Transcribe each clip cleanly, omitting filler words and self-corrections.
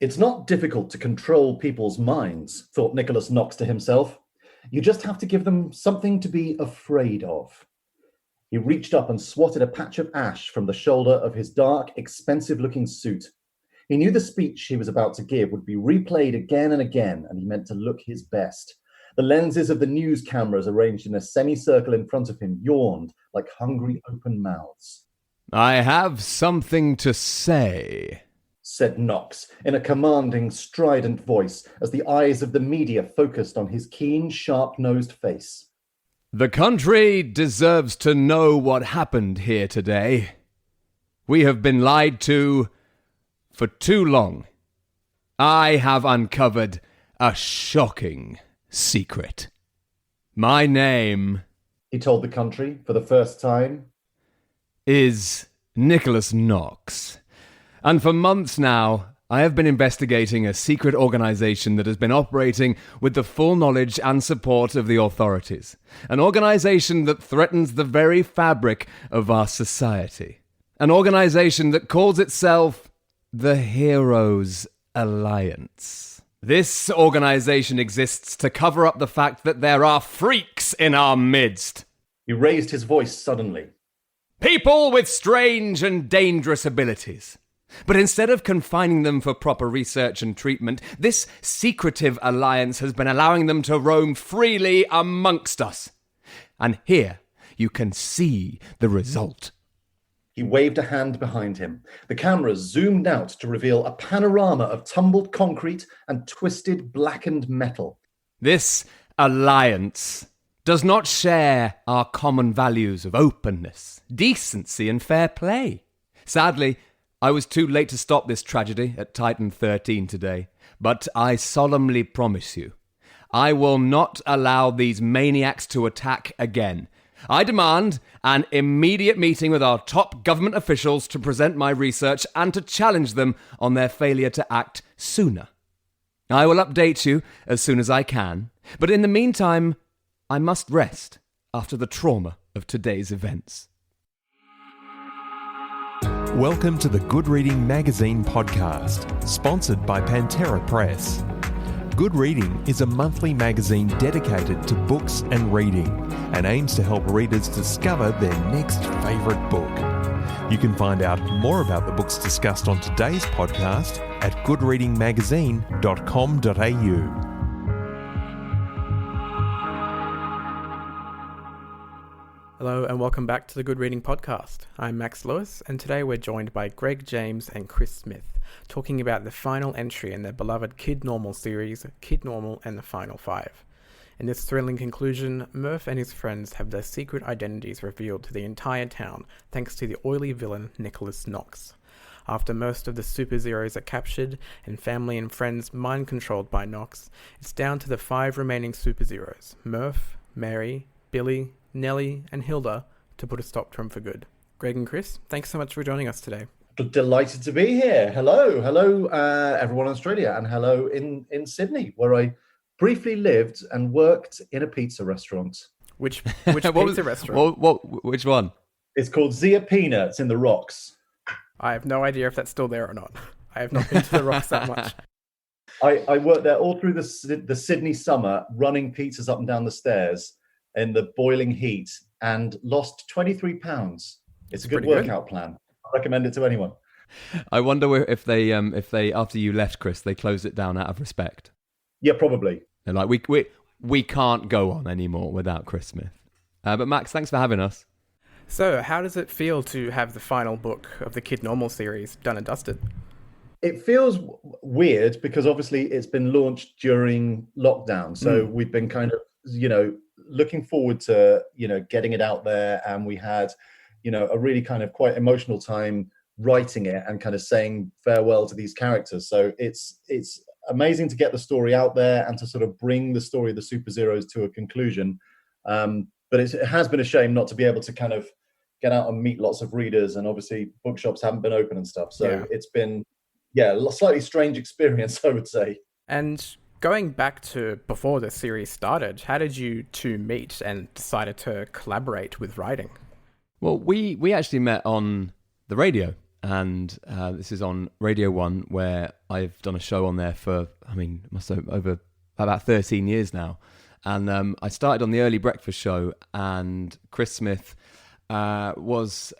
It's not difficult to control people's minds, thought Nicholas Knox to himself. You just have to give them something to be afraid of. He reached up and swatted a patch of ash from the shoulder of his dark, expensive-looking suit. He knew the speech he was about to give would be replayed again and again, and he meant to look his best. The lenses of the news cameras arranged in a semicircle in front of him yawned like hungry open mouths. "I have something to say," said Knox in a commanding, strident voice as the eyes of the media focused on his keen, sharp-nosed face. "The country deserves to know what happened here today. We have been lied to for too long. I have uncovered a shocking secret. My name," he told the country for the first time, "is Nicholas Knox. And for months now, I have been investigating a secret organization that has been operating with the full knowledge and support of the authorities. An organization that threatens the very fabric of our society. An organization that calls itself the Heroes Alliance. This organization exists to cover up the fact that there are freaks in our midst." He raised his voice suddenly. "People with strange and dangerous abilities. But instead of confining them for proper research and treatment, this secretive alliance has been allowing them to roam freely amongst us. And here you can see the result." He waved a hand behind him. The cameras zoomed out to reveal a panorama of tumbled concrete and twisted, blackened metal. "This alliance does not share our common values of openness, decency, and fair play. Sadly, I was too late to stop this tragedy at Titan 13 today, but I solemnly promise you, I will not allow these maniacs to attack again. I demand an immediate meeting with our top government officials to present my research and to challenge them on their failure to act sooner. I will update you as soon as I can, but in the meantime, I must rest after the trauma of today's events." Welcome to the Good Reading Magazine podcast, sponsored by Pantera Press. Good Reading is a monthly magazine dedicated to books and reading and aims to help readers discover their next favourite book. You can find out more about the books discussed on today's podcast at goodreadingmagazine.com.au. Hello and welcome back to the Good Reading Podcast. I'm Max Lewis, and today we're joined by Greg James and Chris Smith, talking about the final entry in their beloved Kid Normal series, Kid Normal and the Final Five. In this thrilling conclusion, Murph and his friends have their secret identities revealed to the entire town thanks to the oily villain Nicholas Knox. After most of the Super Zeros are captured and family and friends mind-controlled by Knox, it's down to the 5 remaining Super Zeros, Murph, Mary, Billy, Nellie and Hilda, to put a stop to him for good. Greg and Chris, thanks so much for joining us today. Delighted to be here. Hello, everyone in Australia, and hello in Sydney, where I briefly lived and worked in a pizza restaurant. Which pizza restaurant? Which one? It's called Zia Pina. It's in the Rocks. I have no idea if that's still there or not. I have not been to the Rocks that much. I worked there all through the Sydney summer, running pizzas up and down the stairs in the boiling heat, and lost 23 pounds. It's a good workout plan. I recommend it to anyone. I wonder if they after you left, Chris, they closed it down out of respect. Yeah, probably. They're like, we can't go on anymore without Chris Smith. But Max, thanks for having us. So, how does it feel to have the final book of the Kid Normal series done and dusted? It feels weird because obviously it's been launched during lockdown. So we've been kind of, looking forward to, getting it out there. And we had, a really kind of quite emotional time writing it and kind of saying farewell to these characters. So it's amazing to get the story out there and to sort of bring the story of the Super Zeros to a conclusion. But it has been a shame not to be able to kind of get out and meet lots of readers. And obviously bookshops haven't been open and stuff. So It's been, a slightly strange experience, I would say. And going back to before the series started, how did you two meet and decided to collaborate with writing? Well, we actually met on the radio. and this is on Radio 1, where I've done a show on there for, must have over about 13 years now. And I started on the early breakfast show, and Chris Smith was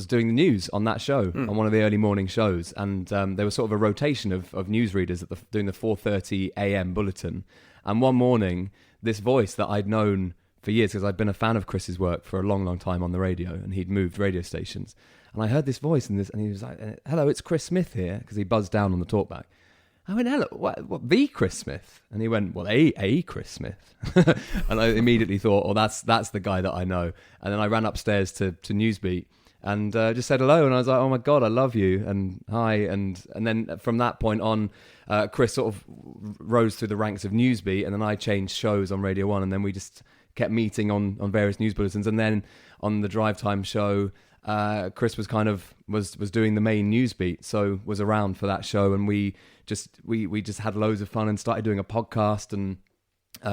doing the news on that show, on one of the early morning shows. And there was sort of a rotation of newsreaders doing the 4:30 a.m. bulletin. And one morning, this voice that I'd known for years, because I'd been a fan of Chris's work for a long, long time on the radio, and he'd moved radio stations. And I heard this voice, and he was like, "Hello, it's Chris Smith here," because he buzzed down on the talkback. I went, "Hello, what, the Chris Smith?" And he went, "Well, a Chris Smith." And I immediately thought, "Oh, that's the guy that I know." And then I ran upstairs to Newsbeat and just said hello, and I was like, "Oh my God, I love you," and hi. And then from that point on, Chris sort of rose through the ranks of Newsbeat, and then I changed shows on Radio 1, and then we just kept meeting on various news bulletins. And then on the Drive Time show, Chris was was doing the main Newsbeat, so was around for that show, and we just had loads of fun and started doing a podcast, and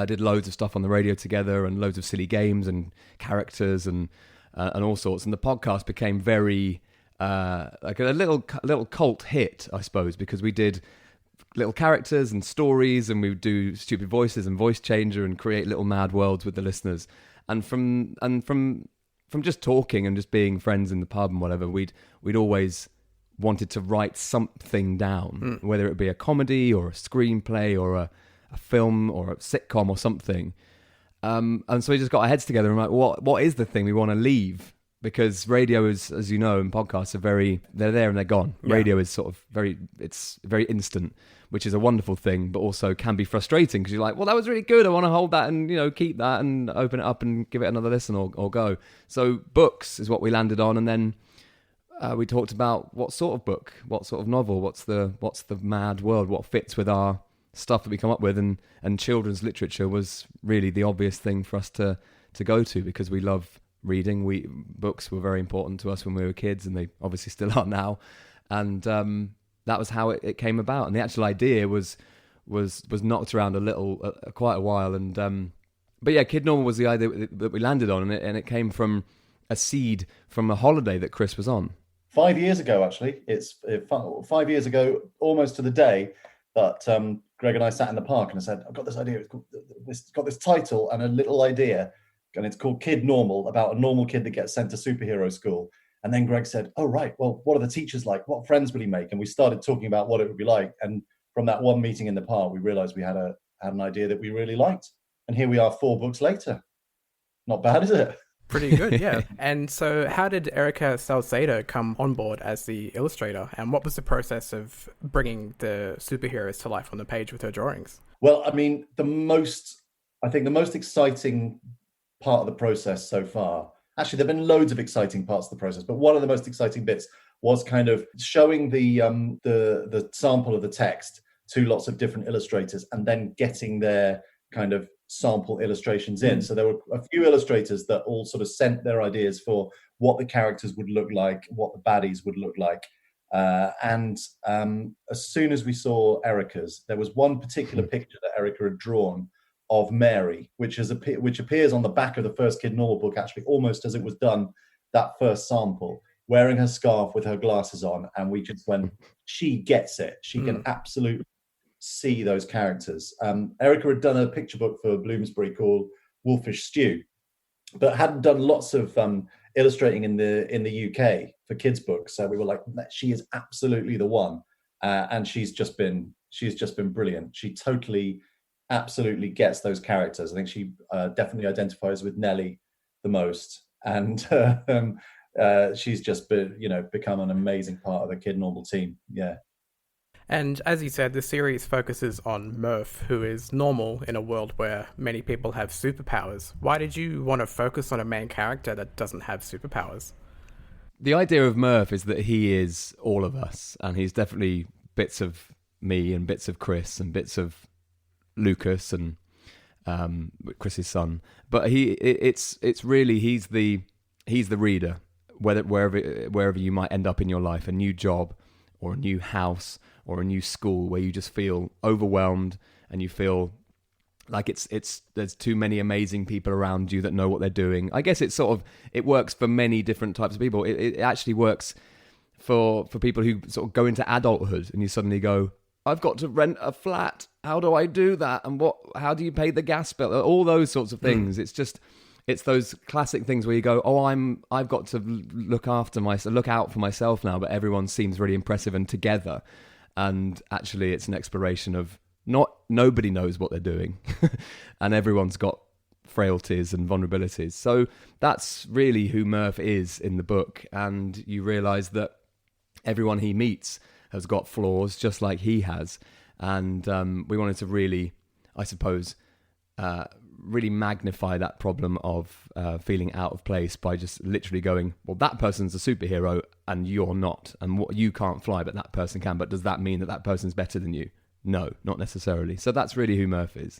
did loads of stuff on the radio together, and loads of silly games and characters and all sorts. And the podcast became very like a little cult hit, I suppose, because we did little characters and stories, and we would do stupid voices and voice changer and create little mad worlds with the listeners. And from just talking and just being friends in the pub and whatever, we'd always wanted to write something down, whether it be a comedy or a screenplay or a film or a sitcom or something. And so we just got our heads together and like, what is the thing we want to leave? Because radio is, as you know, and podcasts are they're there and they're gone. Yeah. Radio is sort of it's very instant, which is a wonderful thing, but also can be frustrating because you're like, well, that was really good. I want to hold that and, keep that and open it up and give it another listen or go. So books is what we landed on. And then we talked about what sort of book, what sort of novel, what's the mad world, what fits with our stuff that we come up with. And children's literature was really the obvious thing for us to go to because we love reading. Books were very important to us when we were kids, and they obviously still are now. And that was how it came about. And the actual idea was knocked around quite a while. And but yeah, Kid Normal was the idea that we landed on, and it came from a seed from a holiday that Chris was on 5 years ago. Actually, it's 5 years ago, almost to the day, that Greg and I sat in the park, and I said, "I've got this idea. It's got this title and a little idea." And it's called Kid Normal, about a normal kid that gets sent to superhero school. And then Greg said, "Oh, right, well, what are the teachers like? What friends will he make?" And we started talking about what it would be like. And from that one meeting in the park, we realized we had an idea that we really liked. And here we are 4 books later. Not bad, is it? Pretty good, yeah. And so how did Erica Salcedo come on board as the illustrator? And what was the process of bringing the superheroes to life on the page with her drawings? Well, I mean, the most exciting part of the process so far, actually there've been loads of exciting parts of the process, but one of the most exciting bits was kind of showing the sample of the text to lots of different illustrators and then getting their kind of sample illustrations in. So there were a few illustrators that all sort of sent their ideas for what the characters would look like, what the baddies would look like. And as soon as we saw Erica's, there was one particular picture that Erica had drawn of Mary, which appears on the back of the first Kid Normal book, actually almost as it was done, that first sample, wearing her scarf with her glasses on. And we just went, she gets it. She can absolutely see those characters. Erica had done a picture book for Bloomsbury called Wolfish Stew, but hadn't done lots of illustrating in the UK for kids' books. So we were like, she is absolutely the one. And she's just been brilliant. She totally absolutely gets those characters. I think she definitely identifies with Nellie the most, and she's just become an amazing part of the Kid Normal team. Yeah. And as you said, the series focuses on Murph, who is normal in a world where many people have superpowers. Why did you want to focus on a main character that doesn't have superpowers? The idea of Murph is that he is all of us, and he's definitely bits of me and bits of Chris and bits of Lucas and Chris's son, but it's really he's the reader, wherever you might end up in your life, a new job or a new house or a new school where you just feel overwhelmed and you feel like it's there's too many amazing people around you that know what they're doing. I guess it works for many different types of people. It actually works for people who sort of go into adulthood and you suddenly go, I've got to rent a flat. How do I do that? And how do you pay the gas bill? All those sorts of things. It's those classic things where you go, I've got to look out for myself now, but everyone seems really impressive and together. And actually it's an exploration of nobody knows what they're doing and everyone's got frailties and vulnerabilities. So that's really who Murph is in the book. And you realize that everyone he meets has got flaws just like he has. And we wanted to really, I suppose, really magnify that problem of feeling out of place by just literally going, well, that person's a superhero and you're not. And you can't fly, but that person can. But does that mean that person's better than you? No, not necessarily. So that's really who Murph is.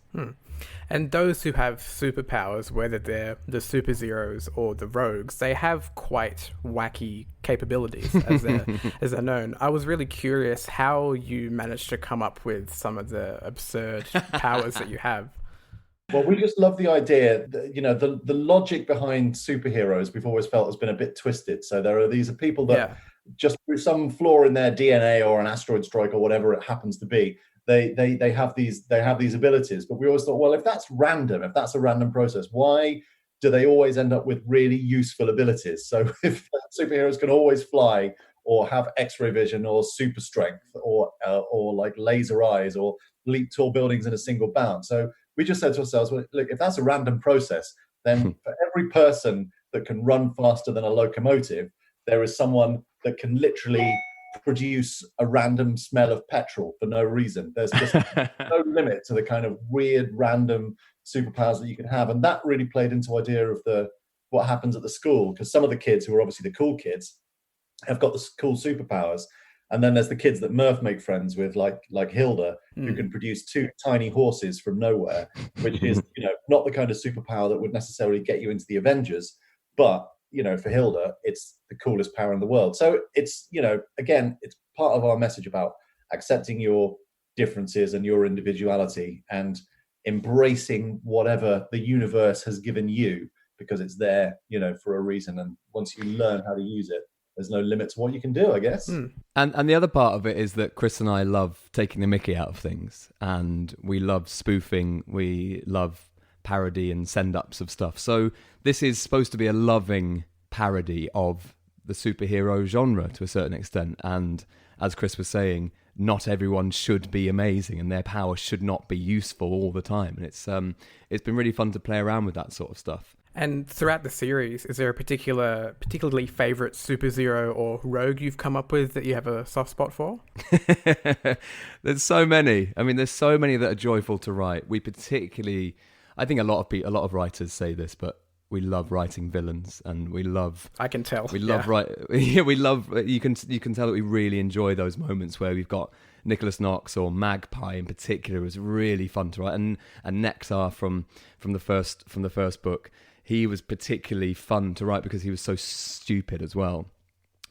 And those who have superpowers, whether they're the super zeros or the rogues, they have quite wacky capabilities as they're known. I was really curious how you managed to come up with some of the absurd powers that you have. Well, we just love the idea that, the logic behind superheroes we've always felt has been a bit twisted. So these are people that just through some flaw in their DNA or an asteroid strike or whatever it happens to be, they have these abilities. But we always thought, well, if that's random, if that's a random process, why do they always end up with really useful abilities? So if superheroes can always fly or have X-ray vision or super strength or like laser eyes or leap tall buildings in a single bound. So we just said to ourselves, well, look, if that's a random process, then for every person that can run faster than a locomotive, there is someone that can literally produce a random smell of petrol for no reason. There's just no limit to the kind of weird, random superpowers that you can have. And that really played into the idea of what happens at the school, because some of the kids who are obviously the cool kids have got the cool superpowers. And then there's the kids that Murph make friends with, like Hilda, who can produce 2 tiny horses from nowhere, which is, not the kind of superpower that would necessarily get you into the Avengers. But, for Hilda, it's the coolest power in the world. So it's, again, it's part of our message about accepting your differences and your individuality and embracing whatever the universe has given you, because it's there, for a reason. And once you learn how to use it, there's no limit to what you can do, I guess. And the other part of it is that Chris and I love taking the mickey out of things, and we love spoofing, we love parody and send-ups of stuff. So this is supposed to be a loving parody of the superhero genre to a certain extent. And as Chris was saying, not everyone should be amazing and their power should not be useful all the time. And it's been really fun to play around with that sort of stuff. And throughout the series, is there a particularly favourite super zero or rogue you've come up with that you have a soft spot for? There's so many. I mean, there's so many that are joyful to write. We particularly, I think a lot of writers say this, but we love writing villains, and we love. I can tell. We love we love. You can tell that we really enjoy those moments where we've got Nicholas Knox or Magpie in particular was really fun to write, and Nexar from the first book. He was particularly fun to write because he was so stupid as well,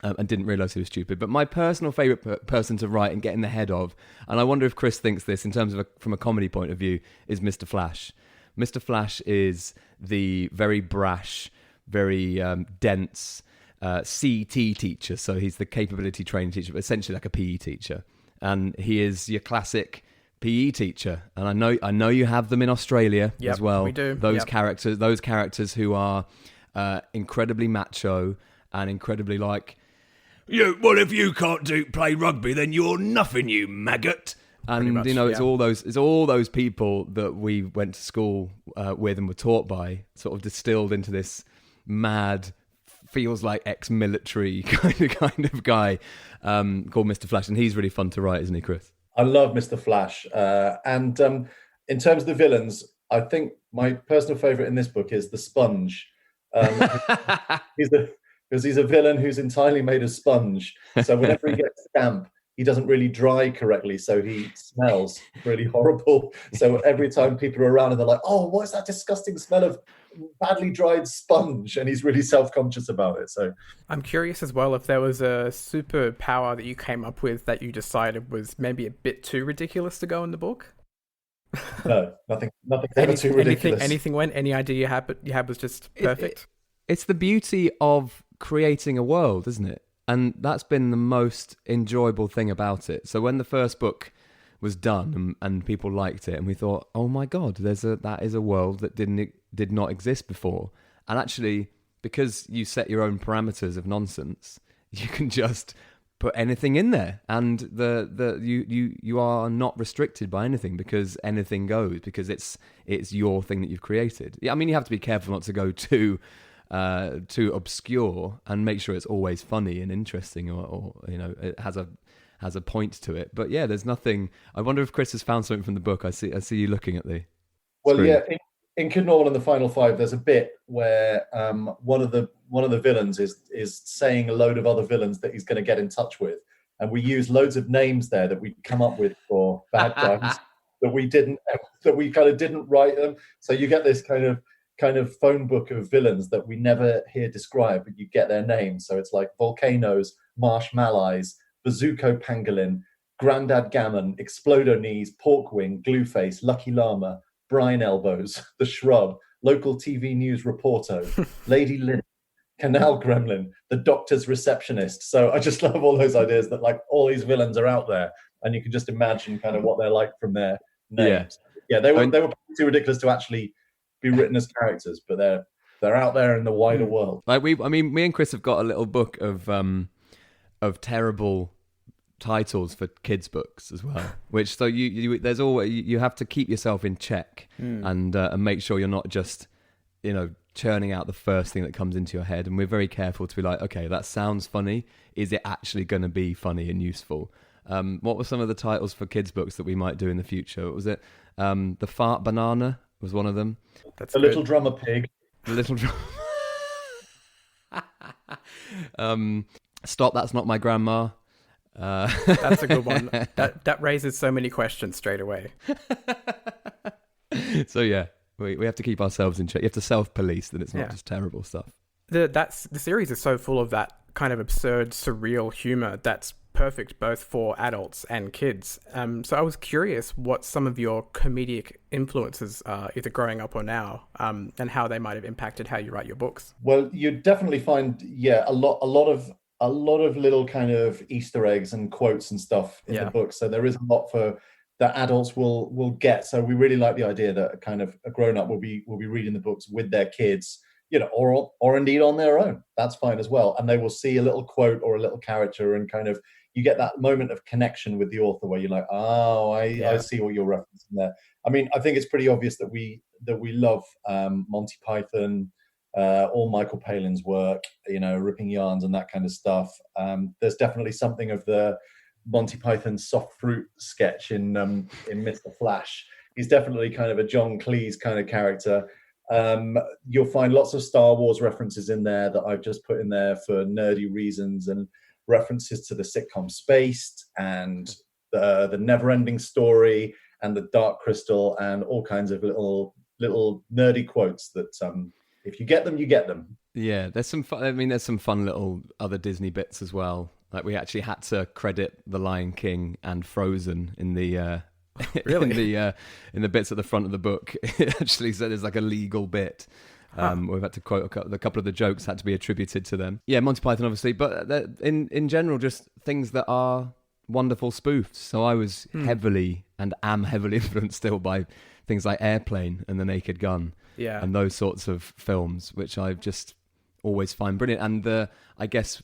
and didn't realise he was stupid. But my personal favourite person to write and get in the head of, and I wonder if Chris thinks this in terms of from a comedy point of view, is Mr. Flash. Mr. Flash is the very brash, very dense CT teacher. So he's the capability training teacher, but essentially like a PE teacher. And he is your classic PE teacher, and I know you have them in Australia as well. We do. Those characters who are incredibly macho and incredibly like, well, if you can't play rugby, then you're nothing, you maggot. And much, it's all those people that we went to school with and were taught by, sort of distilled into this mad, feels like ex-military kind of guy called Mr. Flash, and he's really fun to write, isn't he, Chris? I love Mr. Flash. And in terms of the villains, I think my personal favourite in this book is the Sponge. He's a villain who's entirely made of sponge. So whenever he gets damp, he doesn't really dry correctly, so he smells really horrible. So every time people are around and they're like, oh, what's that disgusting smell of badly dried sponge? And he's really self-conscious about it. So I'm curious as well if there was a superpower that you came up with that you decided was maybe a bit too ridiculous to go in the book. No, nothing ever too ridiculous. Anything went. Any idea you had was just perfect. It's the beauty of creating a world, isn't it? And that's been the most enjoyable thing about it. So when the first book was done and people liked it, and we thought, oh my God, that is a world that did not exist before. And actually, because you set your own parameters of nonsense, you can just put anything in there, and you are not restricted by anything, because anything goes, because it's your thing that you've created. Yeah, I mean, you have to be careful not to go too obscure, and make sure it's always funny and interesting, or it has a point to it. But yeah, there's nothing. I wonder if Chris has found something from the book. I see you looking at the screen. Yeah, in Kid Normal and the Final Five, there's a bit where one of the villains is saying a load of other villains that he's going to get in touch with, and we use loads of names there that we come up with for bad guys that we kind of didn't write them. So you get this kind of phone book of villains that we never hear described, but you get their names. So it's like Volcanoes, Marshmallows, Bazooko Pangolin, Grandad Gammon, Explodo Knees, Porkwing, Glueface, Lucky Llama, Brian Elbows, The Shrub, Local TV News Reporter, Lady Lynn, Canal Gremlin, The Doctor's Receptionist. So I just love all those ideas that like all these villains are out there, and you can just imagine kind of what they're like from their names. Yeah, they were too ridiculous to actually be written as characters, but they're out there in the wider world. Like me and Chris have got a little book of terrible titles for kids' books as well. Which so there's always you have to keep yourself in check and make sure you're not just churning out the first thing that comes into your head. And we're very careful to be like, okay, that sounds funny. Is it actually going to be funny and useful? What were some of the titles for kids' books that we might do in the future? What was it? The Fart Banana was one of them. That's the good. Little Drummer Pig. The Little Drummer. Stop, That's Not My Grandma. That's a good one. That raises so many questions straight away. So yeah, we have to keep ourselves in check. You have to self-police that it's not just terrible stuff. The series is so full of that kind of absurd, surreal humor that's perfect both for adults and kids. So I was curious what some of your comedic influences are, either growing up or now, and how they might have impacted how you write your books. Well, you definitely find a lot of little kind of Easter eggs and quotes and stuff in the book. So there is a lot for that adults will get. So we really like the idea that kind of a grown up will be reading the books with their kids, or indeed on their own. That's fine as well. And they will see a little quote or a little character, and kind of you get that moment of connection with the author where you're like, oh, I see what you're referencing there. I mean, I think it's pretty obvious that we love Monty Python, all Michael Palin's work, ripping yarns and that kind of stuff. There's definitely something of the Monty Python soft fruit sketch in Mr. Flash. He's definitely kind of a John Cleese kind of character. You'll find lots of Star Wars references in there that I've just put in there for nerdy reasons, and references to the sitcom Spaced and the Neverending Story and the Dark Crystal, and all kinds of little nerdy quotes that if you get them, you get them. Yeah, there's some fun little other Disney bits as well. Like we actually had to credit The Lion King and Frozen in the really in the bits at the front of the book. It actually said there's like a legal bit. We've had to quote a couple of the jokes had to be attributed to them. Yeah, Monty Python obviously, but in general, just things that are wonderful spoofs. So I was heavily and am heavily influenced still by things like Airplane and The Naked Gun. Yeah. And those sorts of films, which I just always find brilliant. And I guess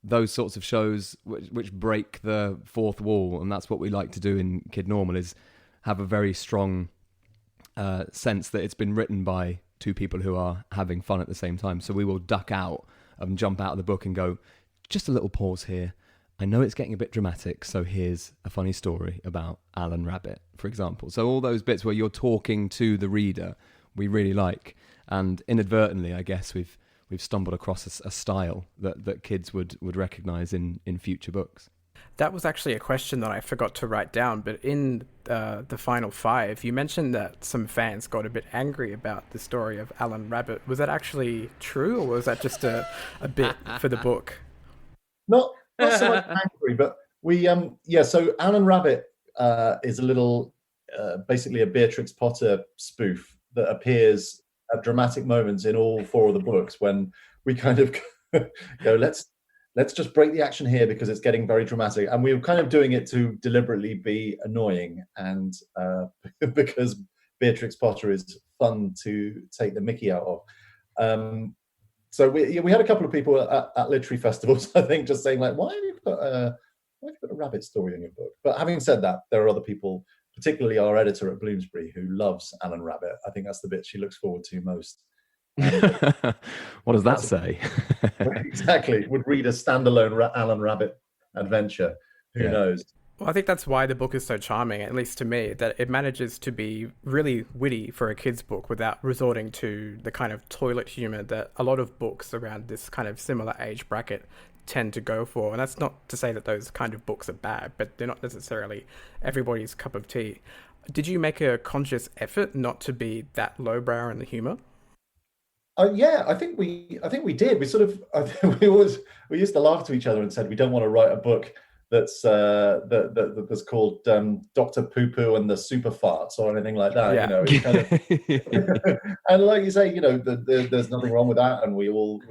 those sorts of shows which break the fourth wall, and that's what we like to do in Kid Normal, is have a very strong sense that it's been written by two people who are having fun at the same time. So we will duck out and jump out of the book and go, just a little pause here. I know it's getting a bit dramatic, so here's a funny story about Alan Rabbit, for example. So all those bits where you're talking to the reader, we really like. And inadvertently, I guess, we've stumbled across a style that kids would recognise in future books. That was actually a question that I forgot to write down, but in the Final Five, you mentioned that some fans got a bit angry about the story of Alan Rabbit. Was that actually true, or was that just a bit for the book? Not so much angry, but we so Alan Rabbit is a little basically a Beatrix Potter spoof that appears at dramatic moments in all 4 of the books, when we kind of go, let's just break the action here because it's getting very dramatic, and we were kind of doing it to deliberately be annoying, and because Beatrix Potter is fun to take the mickey out of. So we had a couple of people at literary festivals, I think, just saying like, why have you put a rabbit story in your book? But having said that, there are other people, particularly our editor at Bloomsbury, who loves Alan Rabbit. I think that's the bit she looks forward to most. What does that say? Exactly. Would read a standalone Alan Rabbit adventure. Who knows? Well, I think that's why the book is so charming, at least to me, that it manages to be really witty for a kid's book without resorting to the kind of toilet humor that a lot of books around this kind of similar age bracket tend to go for. And that's not to say that those kind of books are bad, but they're not necessarily everybody's cup of tea. Did you make a conscious effort not to be that lowbrow in the humor? Yeah, I think we did. We sort of we used to laugh to each other and said we don't want to write a book that's that's called Dr. Poo Poo and the Super Farts or anything like that. Yeah. You know, it's kind of, and like you say, you know, there's nothing wrong with that, and we all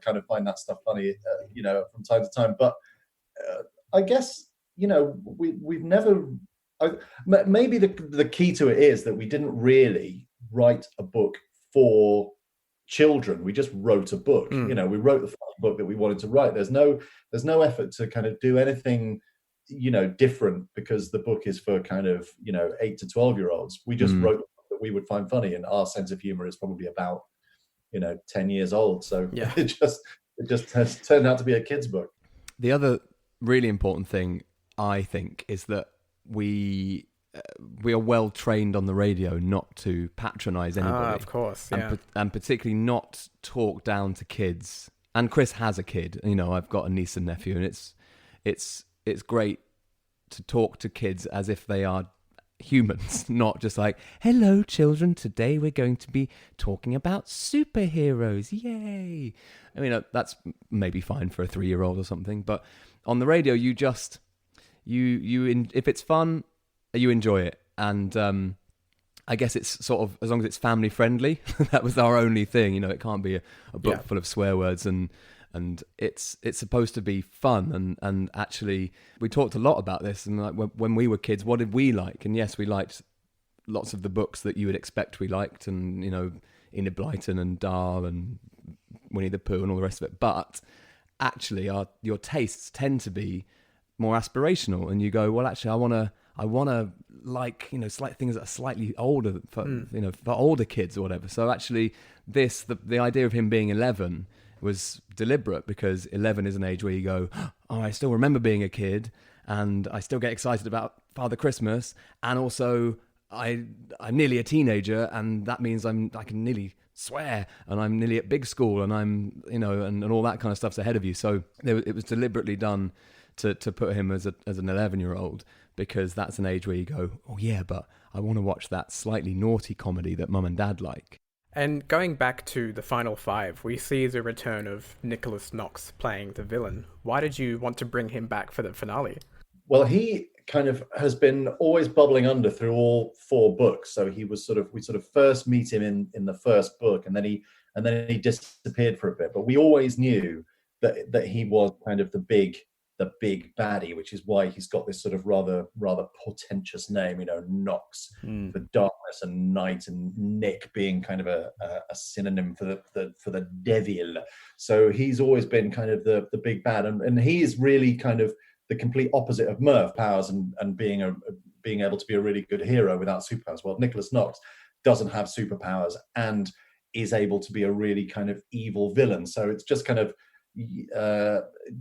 kind of find that stuff funny, you know, from time to time. But I guess, you know, we've never. Maybe the key to it is that we didn't really write a book for children. We just wrote a book. You know, we wrote the book that we wanted to write. There's no effort to kind of do anything, you know, different, because the book is for kind of, you know, 8 to 12-year-olds. We just wrote the book that we would find funny, and our sense of humor is probably about, you know, 10 years old. So yeah. it just has turned out to be a kid's book. The other really important thing, I think, is that we are well trained on the radio not to patronize anybody. Of course, yeah. And particularly not talk down to kids. And Chris has a kid. You know, I've got a niece and nephew, and it's great to talk to kids as if they are humans, not just like, hello children, today we're going to be talking about superheroes, yay. I mean, that's maybe fine for a 3-year-old or something, but on the radio, you just if it's fun, you enjoy it. And I guess it's sort of, as long as it's family friendly, that was our only thing. You know, it can't be a book full of swear words, and it's supposed to be fun. And actually, we talked a lot about this. And like when we were kids, what did we like? And yes, we liked lots of the books that you would expect we liked, and, you know, Enid Blyton and Dahl and Winnie the Pooh and all the rest of it. But actually, your tastes tend to be more aspirational, and you go, well, actually, I want to like, you know, slight things that are slightly older for, you know, for older kids or whatever. So actually, the idea of him being 11 was deliberate, because 11 is an age where you go, oh, I still remember being a kid, and I still get excited about Father Christmas, and also I'm nearly a teenager, and that means I can nearly swear, and I'm nearly at big school, and I'm, you know, and all that kind of stuff's ahead of you. So it was deliberately done to put him as an 11-year-old, because that's an age where you go, oh yeah, but I want to watch that slightly naughty comedy that mum and dad like. And going back to the final 5, we see the return of Nicholas Knox playing the villain. Why did you want to bring him back for the finale? Well, he kind of has been always bubbling under through all 4 books. So he was we first meet him in the first book, and then he disappeared for a bit. But we always knew that he was kind of the big baddie, which is why he's got this sort of rather portentous name, you know, Knox, for darkness, and night, and Nick being kind of a synonym for the devil. So he's always been kind of the big bad, and he is really kind of the complete opposite of Murph powers and being able to be a really good hero without superpowers. Well, Nicholas Knox doesn't have superpowers and is able to be a really kind of evil villain. So it's just kind of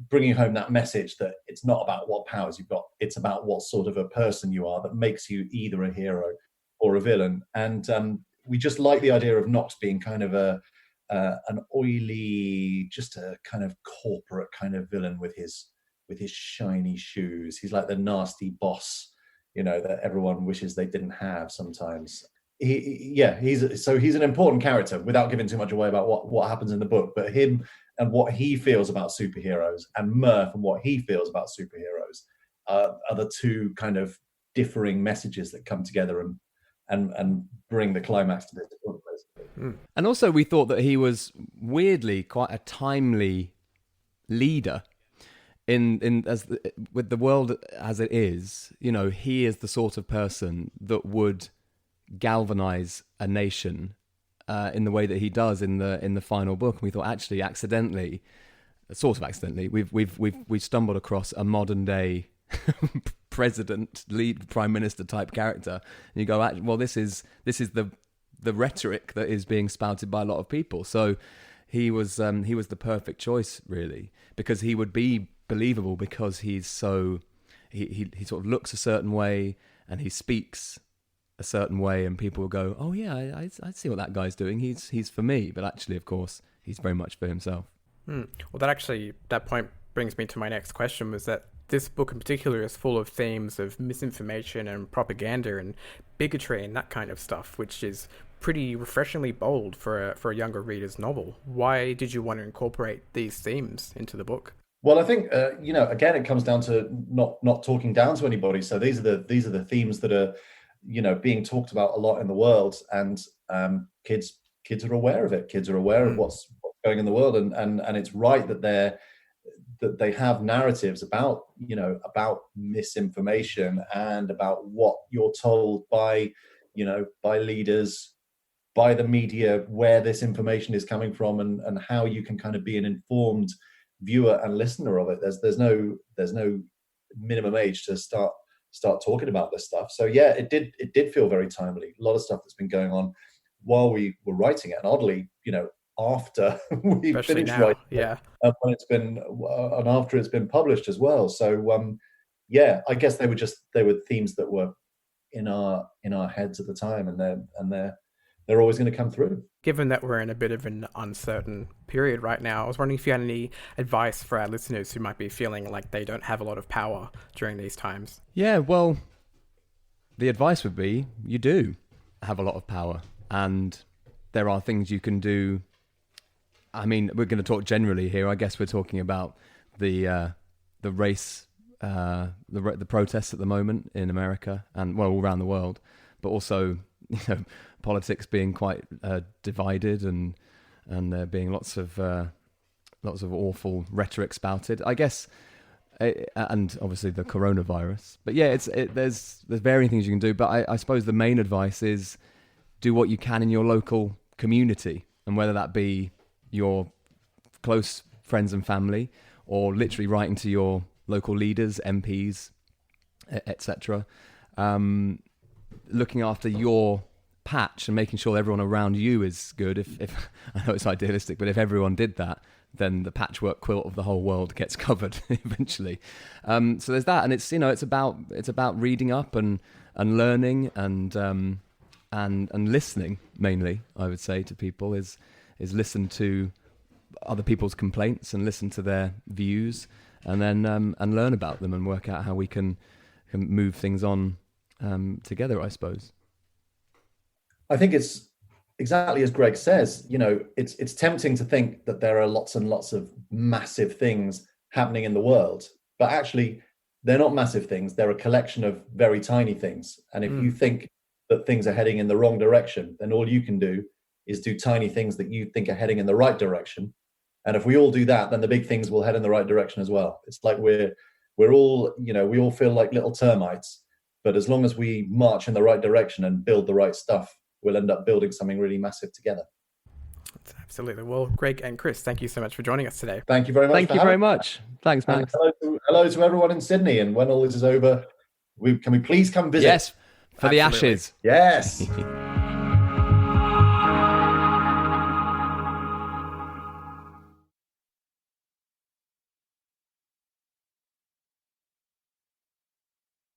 bringing home that message that it's not about what powers you've got, it's about what sort of a person you are that makes you either a hero or a villain. And we just like the idea of Knox being kind of an oily, just a kind of corporate kind of villain with his shiny shoes. He's like the nasty boss, you know, that everyone wishes they didn't have sometimes. He's an important character, without giving too much away about what happens in the book. But him and what he feels about superheroes, and Murph and what he feels about superheroes, are the two kind of differing messages that come together and bring the climax to this book, basically. And also we thought that he was weirdly quite a timely leader with the world as it is. You know, he is the sort of person that would galvanize a nation in the way that he does in the final book. And we thought, actually, sort of accidentally, we've stumbled across a modern day president, lead prime minister type character, and you go, well, this is the rhetoric that is being spouted by a lot of people. So he was the perfect choice, really, because he would be believable because he's so he sort of looks a certain way and he speaks a certain way, and people will go, oh yeah, I see what that guy's doing. He's for me, but actually, of course, he's very much for himself. Well, that point brings me to my next question, was that this book in particular is full of themes of misinformation and propaganda and bigotry and that kind of stuff, which is pretty refreshingly bold for a younger reader's novel. Why did you want to incorporate these themes into the book? Well, I think again, it comes down to not talking down to anybody. So these are the themes that are being talked about a lot in the world, and kids are aware of it. Kids are aware of what's going in the world, and it's right that they have narratives about misinformation and about what you're told by leaders, by the media, where this information is coming from, and how you can kind of be an informed viewer and listener of it. There's no minimum age to start talking about this stuff. So yeah, it did feel very timely. A lot of stuff that's been going on while we were writing it, and oddly, after we finished writing it, when it's been and after it's been published as well. So I guess they were themes that were in our heads at the time, and they're always going to come through. Given that we're in a bit of an uncertain period right now, I was wondering if you had any advice for our listeners who might be feeling like they don't have a lot of power during these times. Yeah, well, the advice would be you do have a lot of power, and there are things you can do. I mean, we're going to talk generally here. I guess we're talking about the race, the protests at the moment in America and all around the world, but also politics being quite divided, and there being lots of awful rhetoric spouted, I guess, and obviously the coronavirus. But yeah, there's varying things you can do. But I suppose the main advice is do what you can in your local community, and whether that be your close friends and family, or literally writing to your local leaders, MPs, etc. Looking after your patch and making sure everyone around you is good. If I know it's idealistic, but if everyone did that, then the patchwork quilt of the whole world gets covered eventually. So there's that, and it's about reading up and learning and listening mainly. I would say to people is listen to other people's complaints and listen to their views, and then and learn about them and work out how we can move things on together, I suppose. I think it's exactly as Greg says. It's tempting to think that there are lots and lots of massive things happening in the world, but actually they're not massive things. They're a collection of very tiny things. And if you think that things are heading in the wrong direction, then all you can do is do tiny things that you think are heading in the right direction. And if we all do that, then the big things will head in the right direction as well. It's like we're all, we all feel like little termites, but as long as we march in the right direction and build the right stuff, we'll end up building something really massive together. Absolutely. Well, Greg and Chris, thank you so much for joining us today. Thank you very much. Thank you very much. Thanks, Max. Hello to everyone in Sydney. And when all this is over, can we please come visit? Yes, for the Ashes. Yes.